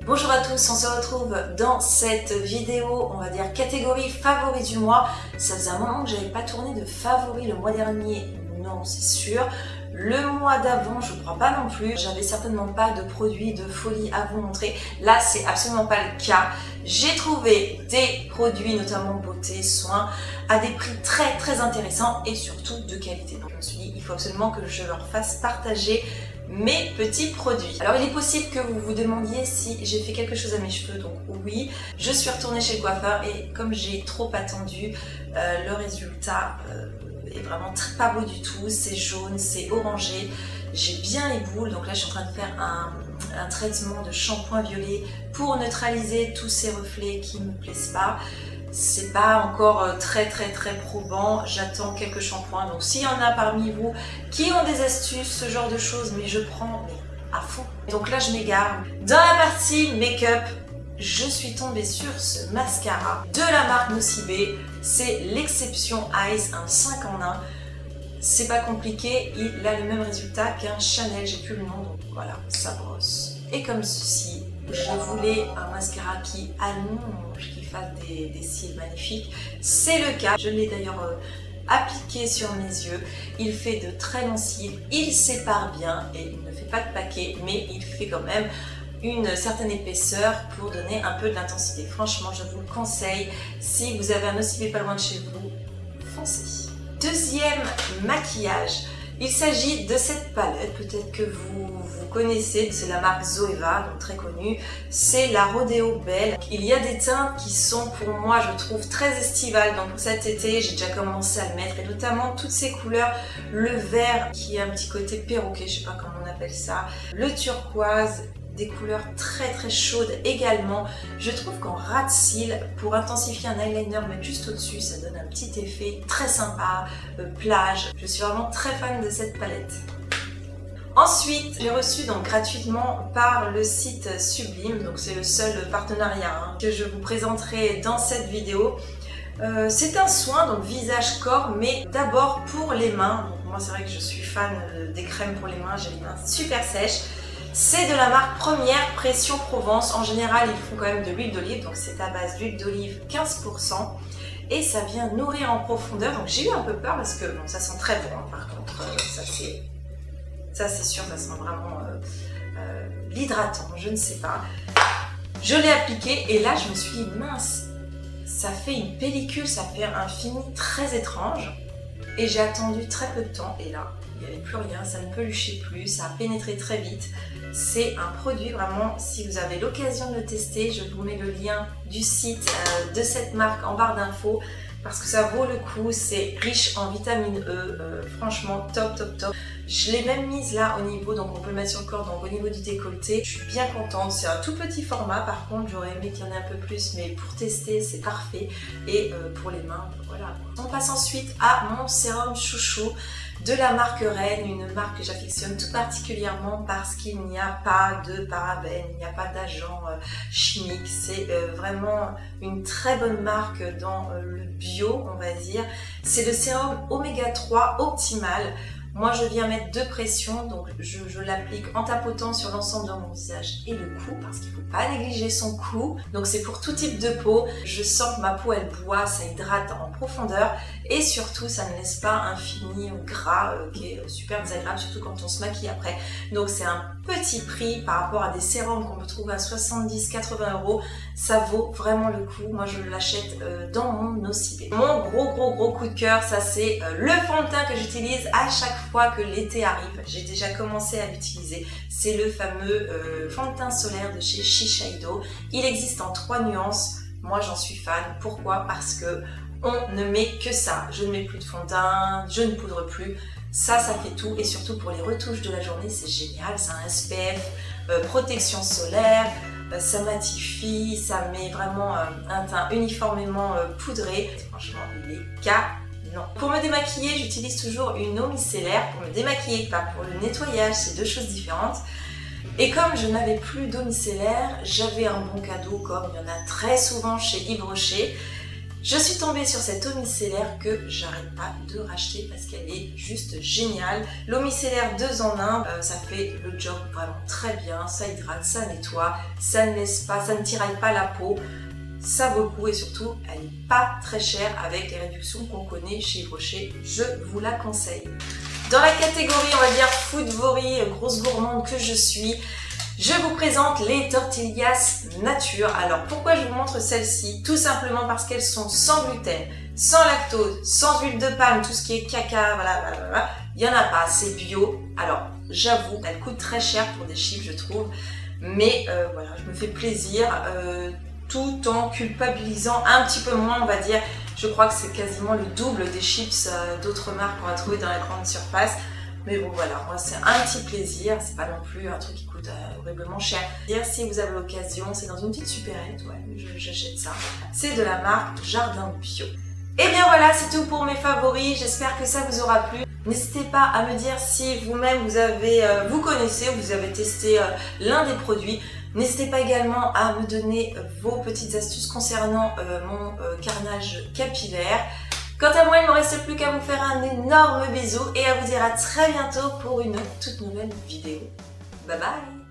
Bonjour à tous, on se retrouve dans cette vidéo, on va dire catégorie favoris du mois. Ça faisait un moment que j'avais pas tourné de favoris le mois dernier, non c'est sûr. Le mois d'avant, je crois pas non plus. J'avais certainement pas de produits de folie à vous montrer. Là, c'est absolument pas le cas. J'ai trouvé des produits, notamment beauté, soins, à des prix très intéressants et surtout de qualité. Donc je me suis dit, il faut absolument que je leur fasse partager mes petits produits. Alors il est possible que vous vous demandiez si j'ai fait quelque chose à mes cheveux, donc oui, je suis retournée chez le coiffeur et comme j'ai trop attendu, le résultat est vraiment pas beau du tout, c'est jaune, c'est orangé, j'ai bien les boules, donc là je suis en train de faire un traitement de shampoing violet pour neutraliser tous ces reflets qui ne me plaisent pas. C'est pas encore très probant, j'attends quelques shampoings, donc s'il y en a parmi vous qui ont des astuces, ce genre de choses, mais je prends à fond. Donc là je m'égare. Dans la partie make-up, je suis tombée sur ce mascara de la marque Nocibé, c'est l'Exception Eyes, un 5 en 1. C'est pas compliqué, il a le même résultat qu'un Chanel, j'ai plus le nom, donc voilà, ça brosse. Et comme ceci, je voulais un mascara qui allonge, qui fasse des cils magnifiques. C'est le cas, je l'ai d'ailleurs appliqué sur mes yeux. Il fait de très longs cils, il sépare bien et il ne fait pas de paquet, mais il fait quand même une certaine épaisseur pour donner un peu de l'intensité. Franchement, je vous le conseille. Si vous avez un Nocibé pas loin de chez vous, foncez. Deuxième maquillage, il s'agit de cette palette, peut-être que vous connaissez, c'est la marque Zoeva, donc très connue, c'est la Rodeo Belle. Il y a des teintes qui sont pour moi, je trouve, très estivales, donc pour cet été, j'ai déjà commencé à le mettre, et notamment toutes ces couleurs, le vert qui a un petit côté perroquet, je sais pas comment on appelle ça, le turquoise, des couleurs très chaudes également. Je trouve qu'en ras de cils, pour intensifier un eyeliner, mettre juste au-dessus, ça donne un petit effet très sympa, plage. Je suis vraiment très fan de cette palette. Ensuite, j'ai reçu donc gratuitement par le site Sublime, donc c'est le seul partenariat que je vous présenterai dans cette vidéo. C'est un soin, donc visage-corps, mais d'abord pour les mains. Donc moi c'est vrai que je suis fan des crèmes pour les mains, j'ai les mains super sèches. C'est de la marque Première Pression Provence. En général, ils font quand même de l'huile d'olive, donc c'est à base d'huile d'olive 15%. Et ça vient nourrir en profondeur. Donc j'ai eu un peu peur parce que bon, ça sent très bon. Par contre, ça c'est sûr, ça sent vraiment l'hydratant, je ne sais pas. Je l'ai appliqué et là je me suis dit mince, ça fait une pellicule, ça fait un fini très étrange. Et j'ai attendu très peu de temps et là, il n'y avait plus rien, ça ne peluchait plus, ça a pénétré très vite. C'est un produit vraiment, si vous avez l'occasion de le tester, je vous mets le lien du site de cette marque en barre d'infos parce que ça vaut le coup, c'est riche en vitamine E, franchement top. Je l'ai même mise là au niveau, donc on peut le mettre sur le corps, donc au niveau du décolleté. Je suis bien contente, c'est un tout petit format, par contre j'aurais aimé qu'il y en ait un peu plus, mais pour tester c'est parfait. Et pour les mains, voilà. On passe ensuite à mon sérum chouchou de la marque Rennes, une marque que j'affectionne tout particulièrement parce qu'il n'y a pas de parabènes, il n'y a pas d'agents chimiques. C'est vraiment une très bonne marque dans le bio, on va dire. C'est le sérum Oméga 3 Optimal. Moi, je viens mettre 2 pressions, donc je l'applique en tapotant sur l'ensemble de mon visage et le cou, parce qu'il ne faut pas négliger son cou. Donc, c'est pour tout type de peau. Je sens que ma peau, elle boit, ça hydrate en profondeur et surtout, ça ne laisse pas un fini gras qui est super désagréable, surtout quand on se maquille après. Donc, c'est un petit prix par rapport à des sérums qu'on peut trouver à 70-80 €. Ça vaut vraiment le coup. Moi, je l'achète dans mon Nocibé. Mon gros coup de cœur, ça c'est le fond de teint que j'utilise à chaque fois que l'été arrive. J'ai déjà commencé à l'utiliser. C'est le fameux fond de teint solaire de chez Shiseido. Il existe en 3 nuances. Moi, j'en suis fan. Pourquoi? Parce que on ne met que ça. Je ne mets plus de fond de teint, je ne poudre plus. Ça fait tout. Et surtout pour les retouches de la journée, c'est génial. C'est un SPF, protection solaire. Ça matifie, ça met vraiment un teint uniformément poudré. Franchement, il est canon. Pour me démaquiller, j'utilise toujours une eau micellaire pour me démaquiller, pas pour le nettoyage, c'est 2 choses différentes. Et comme je n'avais plus d'eau micellaire, j'avais un bon cadeau comme il y en a très souvent chez Yves Rocher. Je suis tombée sur cette eau micellaire que j'arrête pas de racheter parce qu'elle est juste géniale. L'eau micellaire 2 en 1, ça fait le job vraiment très bien, ça hydrate, ça nettoie, ça ne laisse pas, ça ne tiraille pas la peau. Ça vaut le coup et surtout, elle n'est pas très chère avec les réductions qu'on connaît chez Yves Rocher. Je vous la conseille. Dans la catégorie, on va dire foodvory, grosse gourmande que je suis, je vous présente les tortillas nature. Alors pourquoi je vous montre celles-ci? Tout simplement parce qu'elles sont sans gluten, sans lactose, sans huile de palme, tout ce qui est caca, voilà. Il n'y en a pas, c'est bio. Alors j'avoue, elles coûtent très cher pour des chips, je trouve. Mais voilà, je me fais plaisir. Tout en culpabilisant un petit peu moins, on va dire. Je crois que c'est quasiment le double des chips d'autres marques qu'on va trouver dans la grande surface. Mais bon voilà, moi c'est un petit plaisir, c'est pas non plus un truc qui coûte horriblement cher. Si vous avez l'occasion, c'est dans une petite supérette, ouais, j'achète ça. C'est de la marque Jardin Bio. Et bien voilà, c'est tout pour mes favoris, j'espère que ça vous aura plu. N'hésitez pas à me dire si vous-même vous connaissez ou vous avez testé l'un des produits. N'hésitez pas également à me donner vos petites astuces concernant mon carnage capillaire. Quant à moi, il ne me reste plus qu'à vous faire un énorme bisou et à vous dire à très bientôt pour une toute nouvelle vidéo. Bye bye!